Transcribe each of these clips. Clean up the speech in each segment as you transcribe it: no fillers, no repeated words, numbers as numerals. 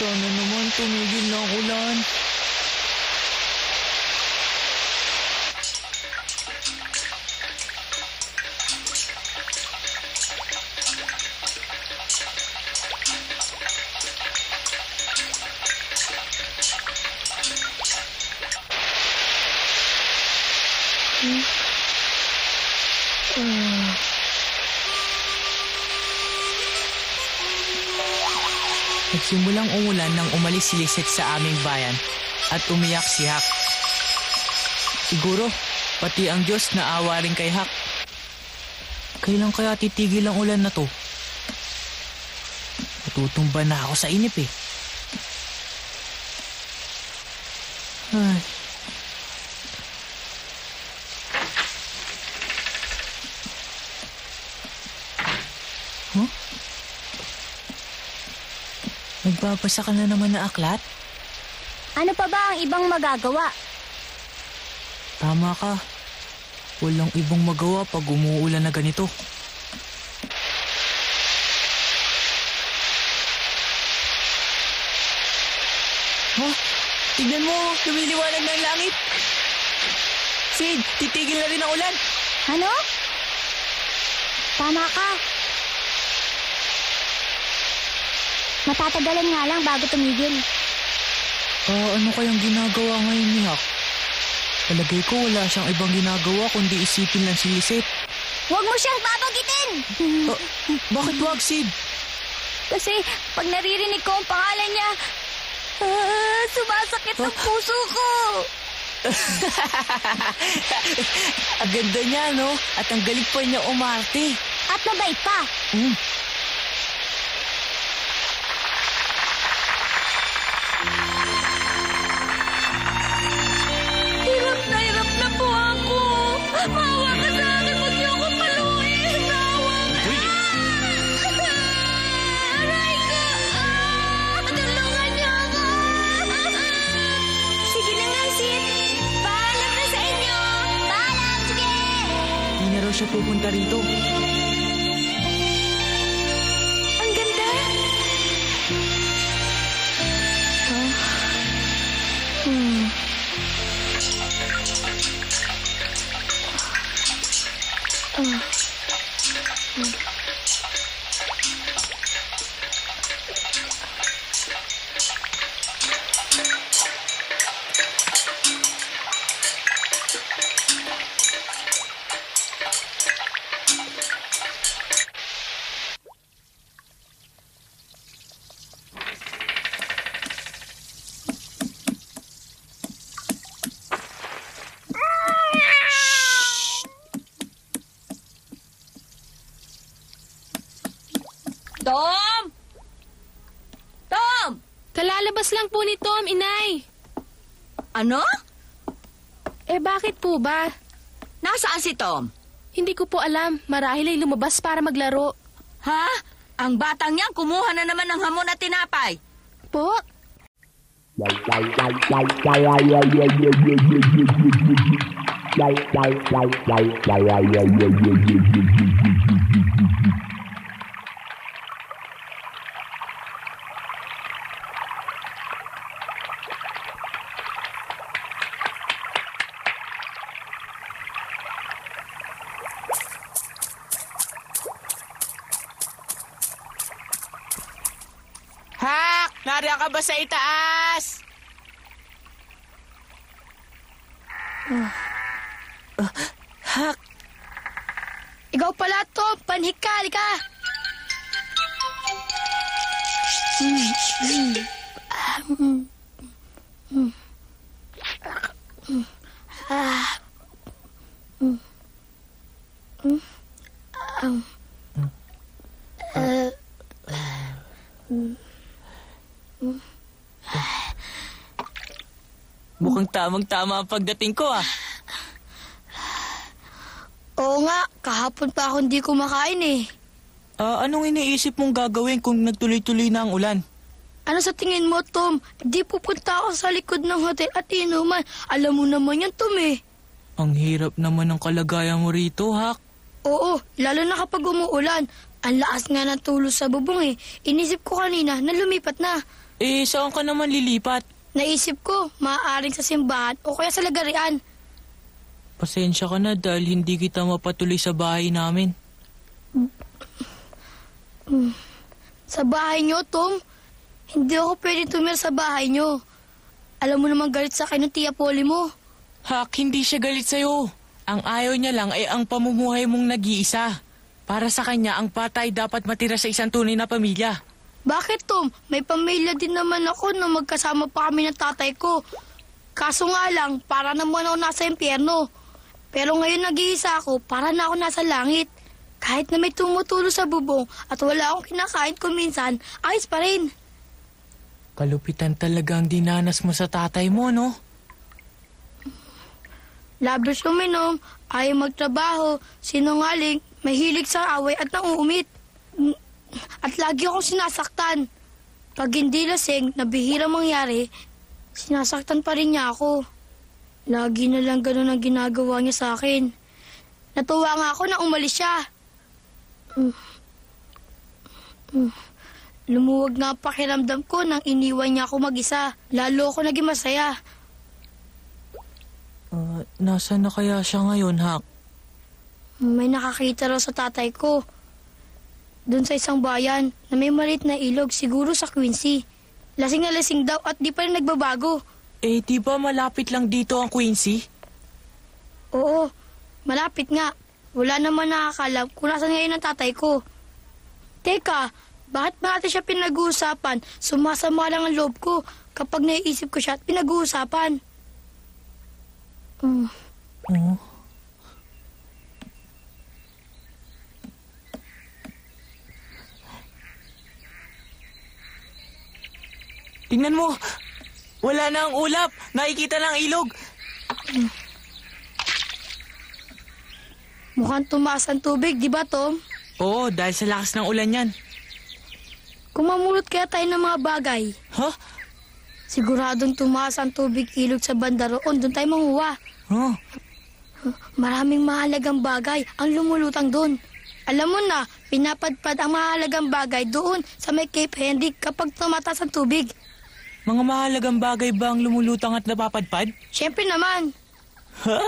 Sana naman tumigil na ang ulan. Nagsimulang umulan nang umalis si Lisette sa aming bayan at umiyak si Hak. Siguro, pati ang Diyos naawa rin kay Hak. Kailan kaya titigil ang ulan na to? Natutumba na ako sa inip eh. Ay. Huh? Nagbabasa ka na naman na aklat? Ano pa ba ang ibang magagawa? Tama ka. Walang ibang magawa pag umuulan na ganito. Huh? Tignan mo, lumiliwanag na ang langit. Sid, titigil na rin ang ulan. Ano? Tama ka. Matatagalan nga lang bago tumigil. Ano kayang ginagawa ngayon ni Hak? Palagay ko wala siyang ibang ginagawa kundi isipin lang si Lisette. Huwag mo siyang babagitin! Bakit wag, Sid? Kasi pag naririnig ko ang pangalan niya, sumasakit ang puso ko. Ang ganda niya, no? At ang galing pa niya umarte. At mabait pa. Hirap na po ako. Maawa ka sa akin. Huwag niyo ako paluin. Maawa ka. Aray ko. Tulungan niyo ako. Sige na nga, Sid. Paalam na sa inyo. Paalam, sige. Hindi na raw siya pupunta rito. Ang ganda. Tom! Tom! Kalalabas lang po ni Tom, inay. Ano? Bakit po ba? Nasaan si Tom? Hindi ko po alam. Marahil ay lumabas para maglaro. Ha? Ang batang yan kumuha na naman ng hamon at tinapay. Po? Hak! Nariyan ka ba sa itaas? Hak! Ikaw pala, Tom. Panhik ka, halika. Mukhang tamang-tama ang pagdating ko ah. Oo nga, kahapon pa ako hindi kumakain eh. Anong iniisip mong gagawin kung nagtuloy-tuloy na ang ulan? Ano sa tingin mo, Tom? Di pupunta ako sa likod ng hotel at inuman. Alam mo naman yan, Tom eh. Ang hirap naman ng kalagayan mo rito, Hak. Oo, lalo na kapag umuulan. Ang lakas nga ng tulo sa bubong eh. Inisip ko kanina na lumipat na. Saan ka naman lilipat? Naisip ko, maaaring sa simbahan o kaya sa lagarian. Pasensya ka na dahil hindi kita mapatuloy sa bahay namin. Sa bahay nyo, Tom? Hindi ako pwede tumira sa bahay nyo. Alam mo naman galit sa akin ng tiya Polly mo. Hak, hindi siya galit sa'yo. Ang ayaw niya lang ay ang pamumuhay mong nag-iisa. Para sa kanya, ang patay dapat matira sa isang tunay na pamilya. Bakit, Tom? May pamilya din naman ako na magkasama pa kami ng tatay ko. Kaso nga lang, para naman ako nasa impyerno. Pero ngayon nag-iisa ako, para na ako nasa langit. Kahit na may tumutulo sa bubong at wala akong kinakain kung minsan, ayos pa rin. Kalupitan talaga ang dinanas mo sa tatay mo, no? Labis uminom, ayaw magtrabaho, sinungaling, mahilig sa away at nauumit. At lagi akong sinasaktan. Pag hindi lasing, na bihirang mangyari, sinasaktan pa rin niya ako. Lagi na lang ganun ang ginagawa niya sa akin. Natuwa nga ako na umalis siya. Lumuwag nga pakiramdam ko nang iniwan niya ako mag-isa. Lalo ako naging masaya. Nasaan na kaya siya ngayon, Hak? May nakakita raw sa tatay ko. Doon sa isang bayan na may maliit na ilog, siguro sa Quincy. Lasing na lasing daw at di pa rin nagbabago. Di ba malapit lang dito ang Quincy? Oo, malapit nga. Wala naman nakakalam kung nasan ngayon ang tatay ko. Teka, bakit ba natin siya pinag-uusapan? Sumasama lang ang loob ko kapag naiisip ko siya at pinag-uusapan. Oo. Tingnan mo! Wala na ang ulap! Nakikita na ang ilog! Mukhang tumaas ang tubig, di ba, Tom? Oo, dahil sa lakas ng ulan yan. Kung mamulot kaya tayo ng mga bagay, Huh? siguradong tumaas ang tubig ilog sa banda roon, doon tayo manguha. Huh? Maraming mahalagang bagay ang lumulutang doon. Alam mo na, pinapadpad ang mahalagang bagay doon sa may Cape Henry kapag tumataas ang tubig. Mga mahalagang bagay ba ang lumulutang at napapadpad? Siyempre naman. Huh?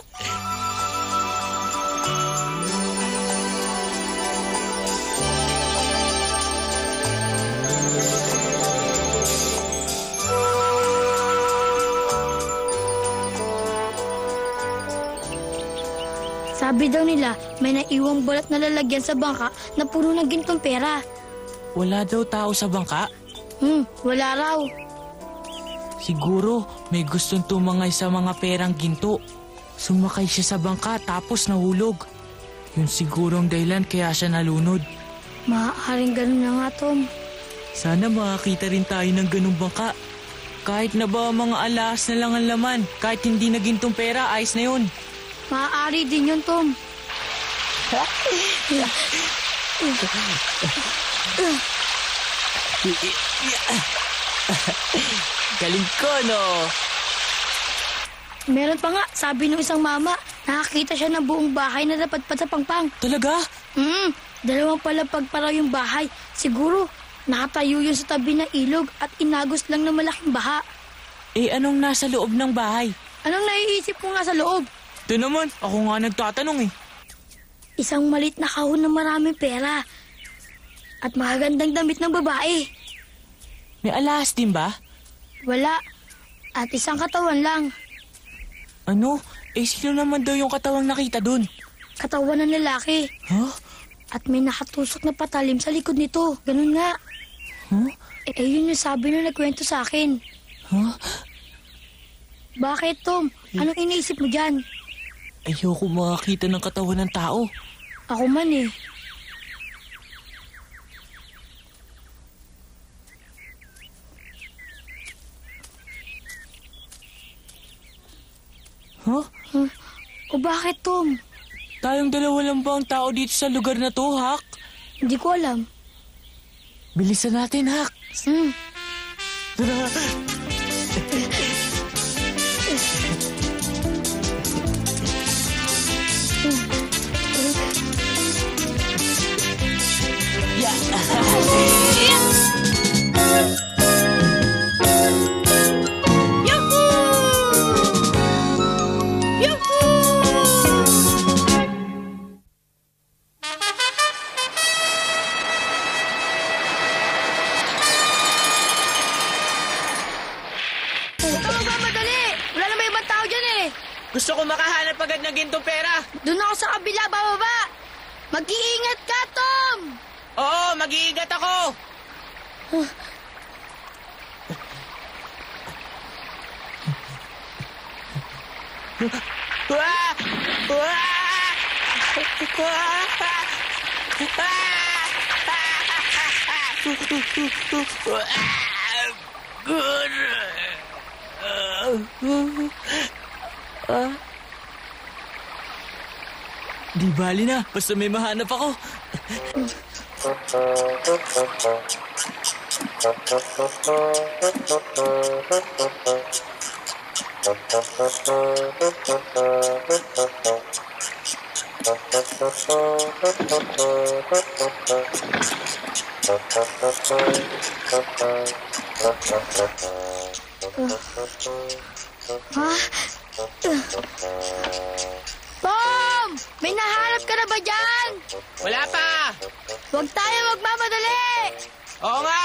Sabi daw nila, may naiwang balat na lalagyan sa bangka na puno ng gintong pera. Wala daw tao sa bangka? Wala raw. Siguro may gustong tumangay sa mga perang ginto. Sumakay siya sa bangka tapos nahulog. Yun siguro ang dahilan kaya siya nalunod. Maaaring ganun na nga, Tom. Sana makakita rin tayo ng ganung bangka. Kahit na ba mga alas na lang ang laman, kahit hindi na gintong pera, ayos na yun. Maaari din yun, Tom. Galing ko, no? Meron pa nga, sabi ng isang mama, nakakita siya ng buong bahay na napadpad sa pangpang. Talaga? Dalawang palapag pa raw yung bahay. Siguro, nakatayo yun sa tabi ng ilog at inagos lang ng malaking baha. Eh, anong nasa loob ng bahay? Anong naiisip ko nga sa loob? Ito naman, ako nga nagtatanong eh. Isang malit na kahon na maraming pera. At magagandang damit ng babae. May alahas din ba? Wala. At isang katawan lang. Ano? Eh, sino naman daw yung katawang nakita dun? Katawan ng lalaki. Huh? At may nakatusok na patalim sa likod nito. Ganun nga. Huh? Eh, yun yung sabi nung nagkwento sa akin. Huh? Bakit, Tom? Anong iniisip mo dyan? Ayoko makakita ng katawan ng tao. Ako man eh. Huh? O bakit, Tom? Tayong dalawa lang ba ang tao dito sa lugar na to, Hak? Hindi ko alam. Bilisan natin, Hak. Tara. Gusto ko makahanap agad ng gintong pera. Doon ako sa kabila, bababa. Mag-iingat ka, Tom! Oo, mag-iingat ako. Di bali na, basta may mahanap ako. Tom! May nahanap ka na ba dyan? Wala pa! Huwag tayo magmamadali! Oo nga!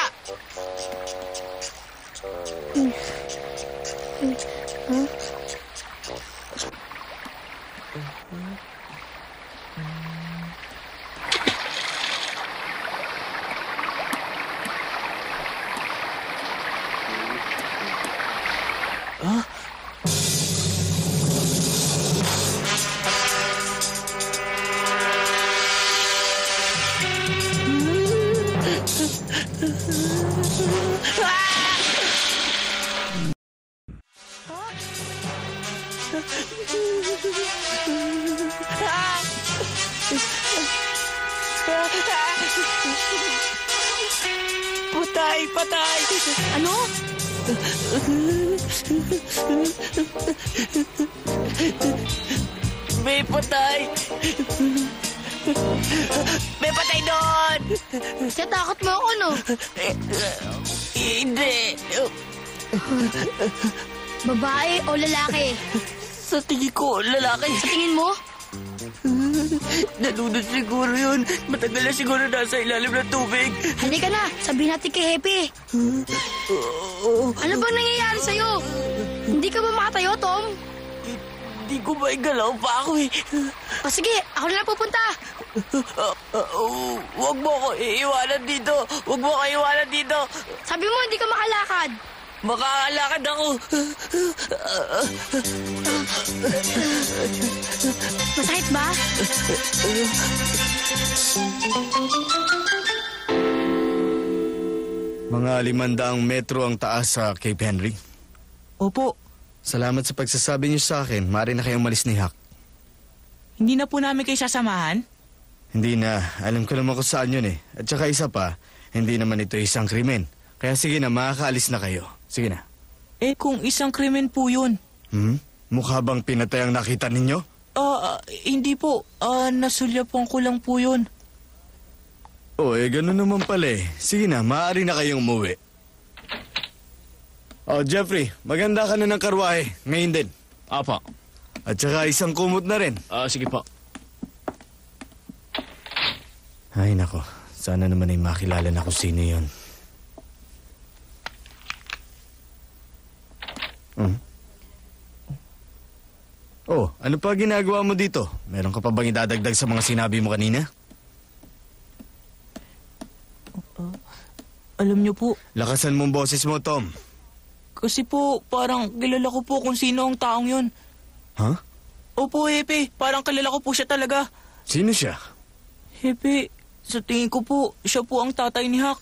Patay! Patay! Ano? May patay! May patay doon! Natakot mo ako, no? Hindi! Babae o lalaki? Sa tingin ko, lalaki. Sa tingin mo? Nalunod siguro yun. Matagal na siguro nasa ilalim ng tubig. Halika na, sabihin natin kay Happy. Ano bang nangyayari sa'yo? Hindi ka ba makatayo, Tom? Hindi ko maigalaw pa ako eh. O sige, ako na lang pupunta. Huwag mo ko iiwanan dito. Huwag mo ko iiwanan dito. Sabi mo hindi ka makalakad. Makakalakad ako. Masakit ba? Mga 500 metro ang taas sa Cape Henry. Opo, Salamat sa pagsasabi niyo sa akin. Maaari na kayong malis ni Huck. hindi na po namin kayo sasamahan. Hindi na. Alam ko naman kung saan yun eh. At saka isa pa, hindi naman ito isang krimen. Kaya sige na, makakaalis na kayo. Sige na. Eh kung isang krimen po yun. Mukha bang pinatay ang nakita ninyo? Hindi po. Nasulyapan ko lang po yun. Ganun naman pala eh. Sige na, maaari na kayong umuwi. Jeffrey, maganda ka na ng karwahe. Ngayon din. Apa. At saka isang kumot na rin. Sige po. Ay nako, sana naman ay makilala na kung sino yun. Ano pa ginagawa mo dito? Meron ka pa bang idadagdag sa mga sinabi mo kanina? Alam niyo po, Lakasan mong boses mo, Tom. kasi po parang kilala ko po kung sino ang taong yun. Ha? Opo, Hepe. Parang kilala ko po siya talaga. Sino siya? Hepe, sa tingin ko po, siya po ang tatay ni Huck.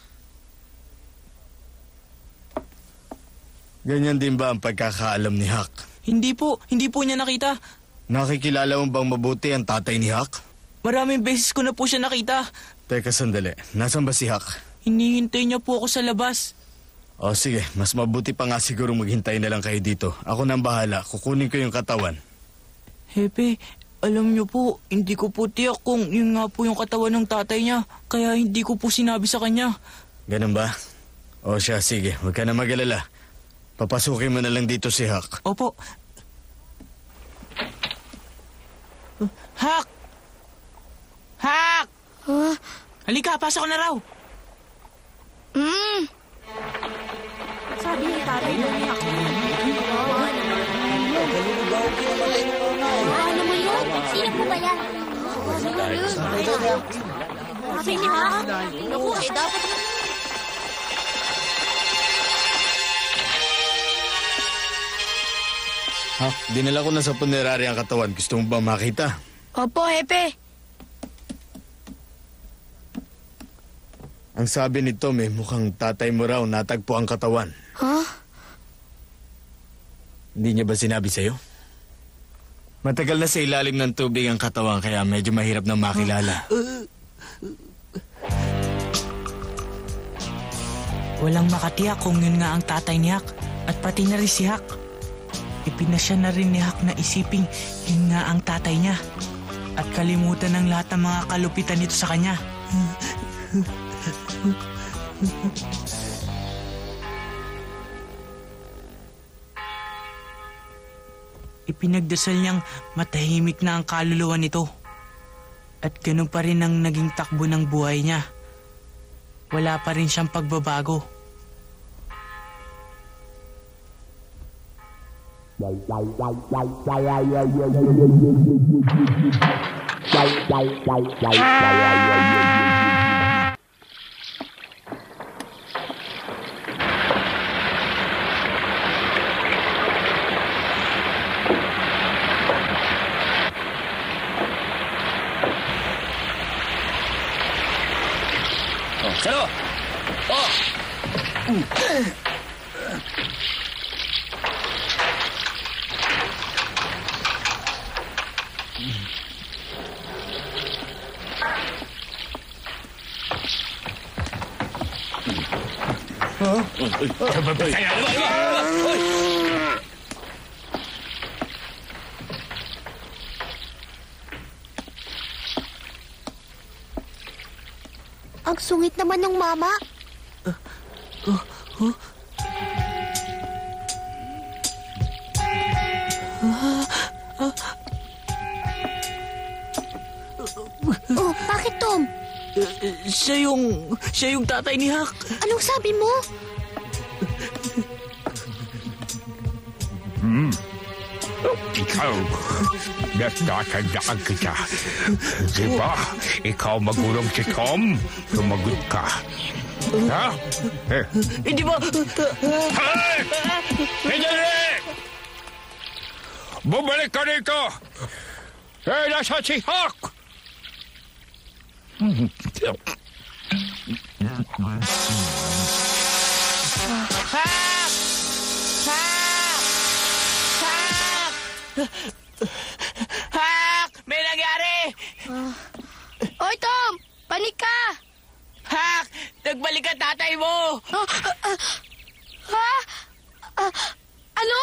Ganyan din ba ang pagkakaalam ni Huck? Hindi po niya nakita. Nakikilala mo bang mabuti ang tatay ni Huck? Maraming beses ko na po siya nakita. Teka sandali, nasan ba si Huck? Hinihintay niya po ako sa labas. Sige, mas mabuti pa nga siguro maghintay na lang kayo dito. Ako nang bahala, kukunin ko yung katawan. Hepe, alam niyo po, hindi ko po tiyak kung yun nga po yung katawan ng tatay niya. Kaya hindi ko po sinabi sa kanya. Ganun ba? Siya, sige, huwag ka na mag-alala. Papasukin mo na lang dito si Huck. Opo. Huck! Huck! Halika, pasok na raw. Sabi ni tatay na niya ako. Ano mo yun? Sino po ba yan? Sabi niya? Naku, dapat... Huck, dinala ko na sa punerarya ang katawan. Gusto mo ba makita? Opo, Hepe. Ang sabi ni Tom mukhang tatay mo raw natagpo ang katawan. Ha? Hindi niya ba sinabi sa'yo? Matagal na sa ilalim ng tubig ang katawan kaya medyo mahirap na makilala. Walang makatiyak kung yun nga ang tatay ni Huck at pati na rin si Huck. Ipinasya na rin ni Huck na isiping yun nga ang tatay niya at kalimutan ng lahat ng mga kalupitan nito sa kanya. Ipinagdasal niyang matahimik na ang kaluluwa nito. At ganun pa rin ang naging takbo ng buhay niya. Wala pa rin siyang pagbabago. Salo! Ang sungit naman ng mama. Bakit, Tom? Siya yung tatay ni Huck. Anong sabi mo? Ikaw, natatandaan kita. Diba, ikaw magulong si Tom? Sumagot ka. Ha? Hindi ba? Hey! Hidali! Bumalik ka dito! Nasa si Huck! Hak! Hak! Hak! Hak! May nangyari! Oy, Tom! Panik ka! Hak! Nagbalik ang tatay mo! Ha? Ano?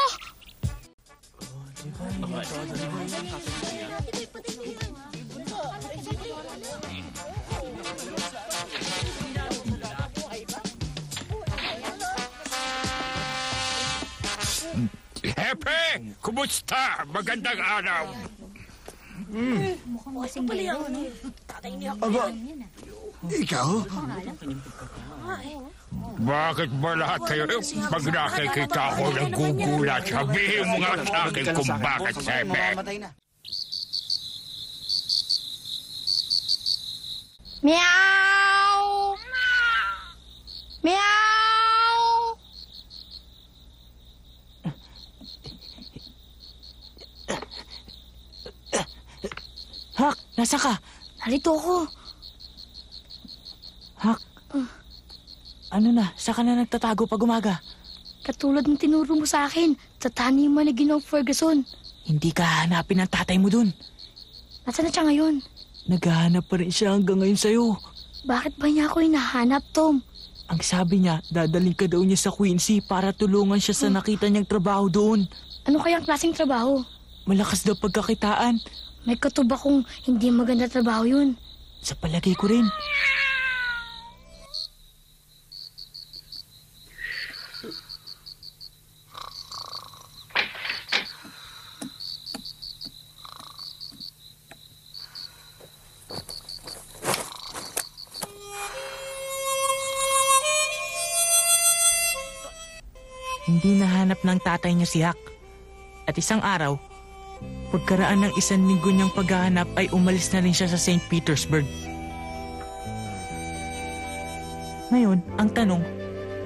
Hepe! Kumusta? Magandang araw. Ikaw? Bakit ba lahat kayo pag nakikita ko nagugulat? Sabihin mo nga sa akin kung bakit, Hepe. Meow! Meow! Hak! Nasa ka? Narito ako. Hak? Ano na? Saan ka na nagtatago pag umaga? Katulad ng tinuro mo sa akin, sa taniman na Ginoong Ferguson. Hindi ka hanapin ng tatay mo dun. Nasaan na siya ngayon? Naghahanap pa rin siya hanggang ngayon sa'yo. Bakit ba niya ako hinahanap, Tom? Ang sabi niya, dadaling ka daw niya sa Quincy para tulungan siya sa nakita niyang trabaho doon. Ano kayang klaseng trabaho? Malakas daw pagkakitaan. May katuba kong hindi maganda trabaho yun. Sa palagay ko rin. Hindi nahanap ng tatay niya si Hak. At isang araw, pagkaraan ng 1 linggo niyang paghahanap ay umalis na rin siya sa St. Petersburg. Ngayon, ang tanong,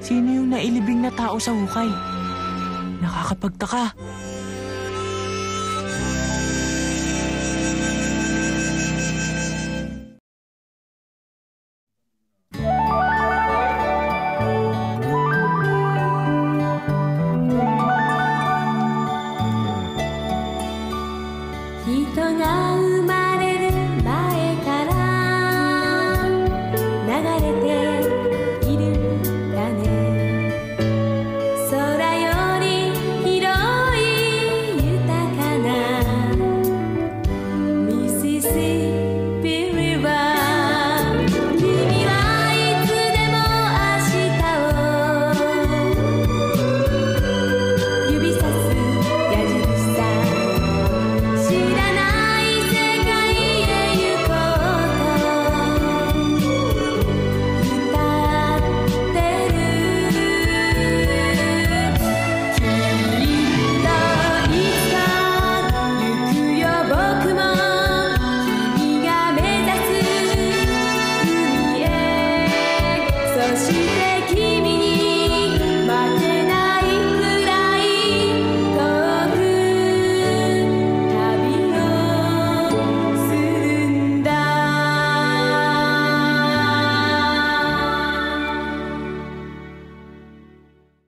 sino yung nailibing na tao sa hukay? Nakakapagtaka.